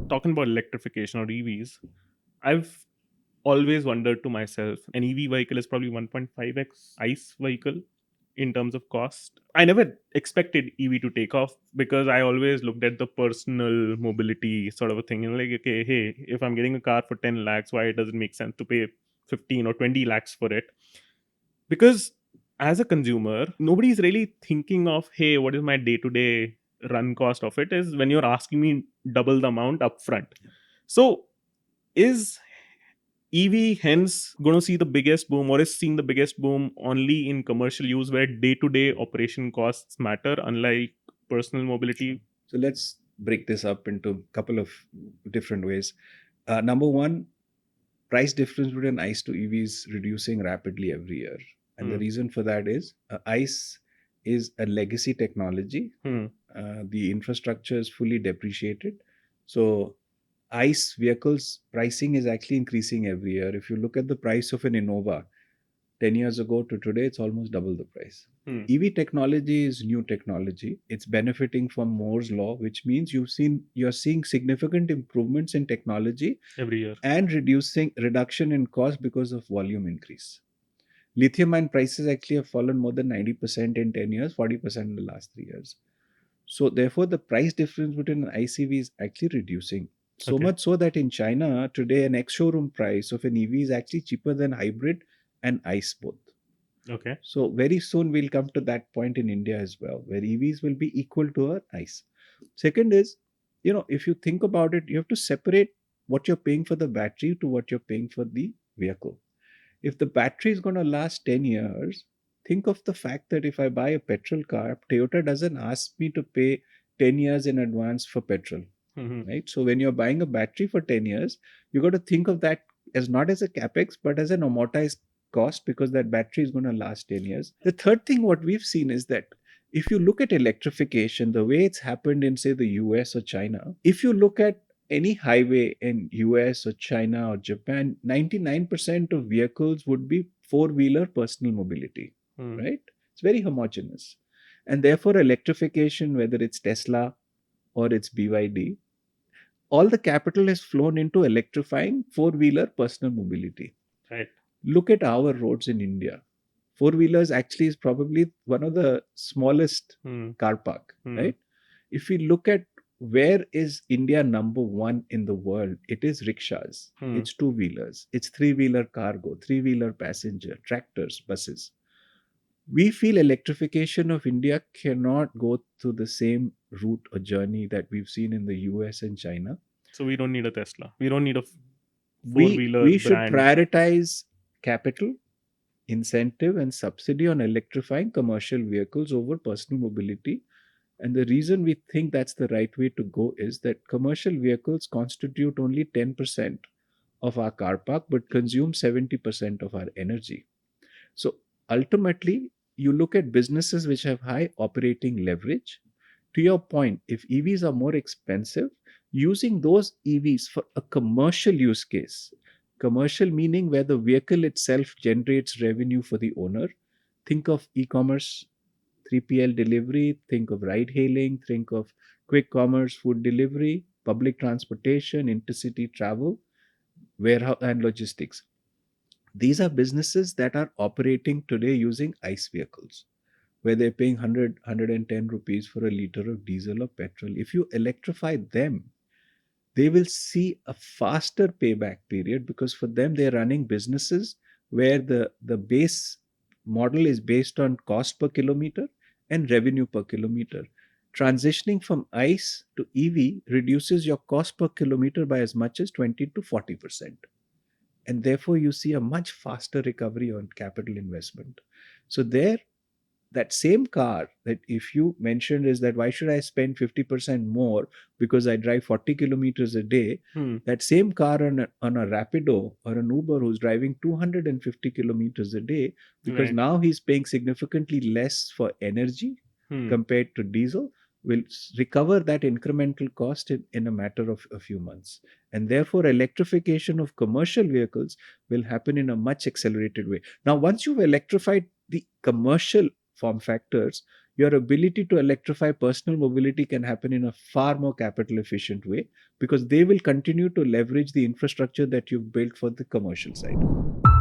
talking about electrification or EVs, I've always wondered to myself, an EV vehicle is probably 1.5x ICE vehicle in terms of cost. I never expected EV to take off because I always looked at the personal mobility sort of a thing. And like, okay, hey, if I'm getting a car for 10 lakhs, why does it make sense to pay 15 or 20 lakhs for it? Because as a consumer, nobody's really thinking of, hey, what is my day to day run cost of it? Is when you're asking me double the amount upfront. So is EV hence going to see the biggest boom, or is seeing the biggest boom only in commercial use where day to day operation costs matter, unlike personal mobility? So let's break this up into a couple of different ways. Number one, price difference between ICE to EV is reducing rapidly every year. And the Hmm. reason for that is ICE is a legacy technology. Hmm. The infrastructure is fully depreciated. So ICE vehicles pricing is actually increasing every year. If you look at the price of an Innova 10 years ago to today, it's almost double the price. Hmm. EV technology is new technology. It's benefiting from Moore's law, which means you're seeing significant improvements in technology Every year. and reduction in cost because of volume increase. Lithium ion prices actually have fallen more than 90% in 10 years, 40% in the last 3 years. So therefore, the price difference between an ICV is actually reducing. So Okay. much so that in China today, an ex-showroom price of an EV is actually cheaper than hybrid and ICE both. Okay. So very soon we'll come to that point in India as well, where EVs will be equal to our ICE. Second is, if you think about it, you have to separate what you're paying for the battery to what you're paying for the vehicle. If the battery is going to last 10 years, think of the fact that if I buy a petrol car, Toyota doesn't ask me to pay 10 years in advance for petrol, Hmm. right? So when you're buying a battery for 10 years, you got to think of that as not as a capex, but as an amortized cost because that battery is going to last 10 years. The third thing, what we've seen is that if you look at electrification, the way it's happened in, say, the US or China, if you look at any highway in US or China or Japan, 99% of vehicles would be four-wheeler personal mobility, Hmm. right? It's very homogeneous. And therefore, electrification, whether it's Tesla or it's BYD, all the capital has flown into electrifying four-wheeler personal mobility. Right. Look at our roads in India. Four-wheelers actually is probably one of the smallest Hmm. car park, Hmm. right? If we look at where is India number one in the world, it is rickshaws. Hmm. It's two-wheelers. It's three-wheeler cargo, three-wheeler passenger, tractors, buses. We feel electrification of India cannot go through the same route or journey that we've seen in the US and China. So we don't need a Tesla. We don't need a four we wheeler we should brand. prioritize capital, incentive and subsidy on electrifying commercial vehicles over personal mobility. And the reason we think that's the right way to go is that commercial vehicles constitute only 10% of our car park but consume 70% of our energy. So ultimately, you look at businesses which have high operating leverage. To your point, if EVs are more expensive, using those EVs for a commercial use case, commercial meaning where the vehicle itself generates revenue for the owner, think of e commerce, 3PL delivery, think of ride hailing, think of quick commerce, food delivery, public transportation, intercity travel, warehouse, and logistics. These are businesses that are operating today using ICE vehicles where they're paying 100 rupees for a liter of diesel or petrol. If you electrify them, they will see a faster payback period because for them they're running businesses where the base model is based on cost per kilometer and revenue per kilometer. Transitioning from ICE to EV reduces your cost per kilometer by as much as 20 to 40%, and therefore you see a much faster recovery on capital investment. So there, that same car that if you mentioned is that why should I spend 50% more because I drive 40 kilometers a day, Hmm. that same car on a Rapido or an Uber who's driving 250 kilometers a day, because Right. now he's paying significantly less for energy Hmm. compared to diesel, will recover that incremental cost in a matter of a few months. And therefore, electrification of commercial vehicles will happen in a much accelerated way. Now, once you've electrified the commercial form factors, your ability to electrify personal mobility can happen in a far more capital efficient way because they will continue to leverage the infrastructure that you've built for the commercial side.